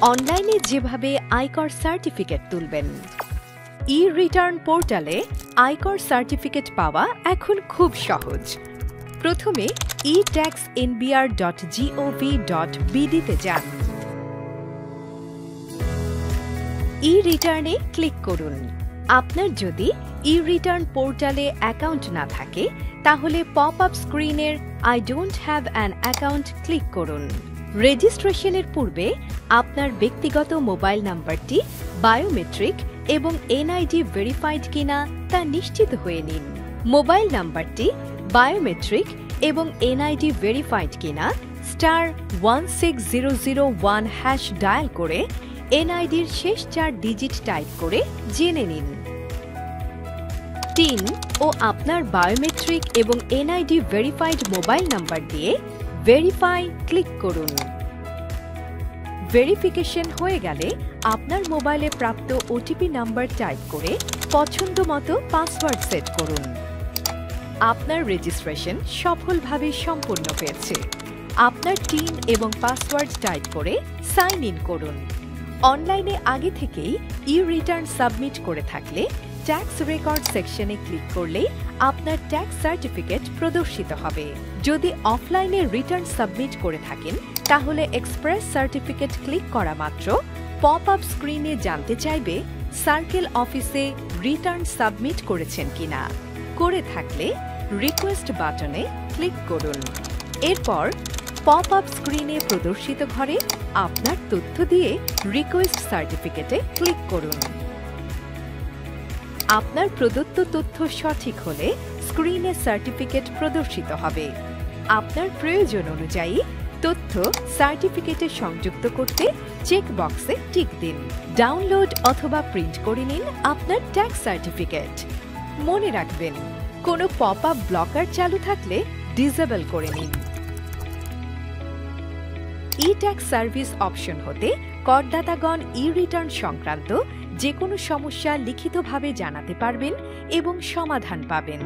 অনলাইনে যেভাবে আয়কর সার্টিফিকেট তুলবেন। ই-রিটার্ন পোর্টালে আয়কর সার্টিফিকেট পাওয়া এখন খুব সহজ। প্রথমে e-taxnbr.gov.bd তে যান। ই-রিটার্নে ক্লিক করুন। আপনার যদি ই-রিটার্ন পোর্টালে অ্যাকাউন্ট না থাকে তাহলে পপ আপ স্ক্রিনের I don't have an account click করুন। রেজিস্ট্রেশনের পূর্বে আপনার ব্যক্তিগত মোবাইল নাম্বারটি বায়োমেট্রিক এবং এনআইডি ভেরিফাইড কিনা তা নিশ্চিত হয়ে নিন। মোবাইল নাম্বারটি বায়োমেট্রিক এবং এনআইডি ভেরিফাইড কিনা *16001# ডায়াল করে এনআইডির শেষ 4 ডিজিট টাইপ করে জেনে নিন। 3 ও আপনার বায়োমেট্রিক এবং এনআইডি ভেরিফাইড মোবাইল নাম্বার দিয়ে ভেরিফাই ক্লিক করুন। ভেরিফিকেশন হয়ে গেলে আপনার মোবাইলে প্রাপ্ত ওটিপি নাম্বার টাইপ করে পছন্দমতো পাসওয়ার্ড সেট করুন। আপনার রেজিস্ট্রেশন সফলভাবে সম্পন্ন হয়েছে। আপনার টিন এবং পাসওয়ার্ড টাইপ করে সাইন ইন করুন। অনলাইনে আগে থেকেই ই-রিটার্ন সাবমিট করে থাকলে ট্যাক্স রেকর্ড সেকশনে ক্লিক করলেই আপনার ট্যাক্স সার্টিফিকেট প্রদর্শিত হবে। যদি অফলাইনে রিটার্ন সাবমিট করে থাকেন তাহলে এক্সপ্রেস সার্টিফিকেট ক্লিক করা মাত্র পপ আপ স্ক্রিনে জানতে চাইবে সার্কেল অফিসে রিটার্ন সাবমিট করেছেন কিনা। করে থাকলে রিকোয়েস্ট বাটনে ক্লিক করুন। এরপর পপ আপ স্ক্রিনে প্রদর্শিত ঘরে আপনার তথ্য দিয়ে রিকোয়েস্ট সার্টিফিকেটে ক্লিক করুন। আপনার প্রদত্ত তথ্য সঠিক হলে স্ক্রিনে সার্টিফিকেট প্রদর্শিত হবে। আপনার প্রয়োজন অনুযায়ী তথ্য সার্টিফিকেটে সংযুক্ত করতে চেক বক্সে টিক দিন। ডাউনলোড অথবা প্রিন্ট করে নিন আপনার ট্যাক্স সার্টিফিকেট। মনে রাখবেন, কোনো পপ আপ ব্লকার চালু থাকলে ডিসেবল করে নিন। ই-ট্যাক্স সার্ভিস অপশন হতে করদাতাগণ ই-রিটার্ন সংক্রান্ত যে কোনো সমস্যা লিখিতভাবে জানাতে পারবেন এবং সমাধান পাবেন।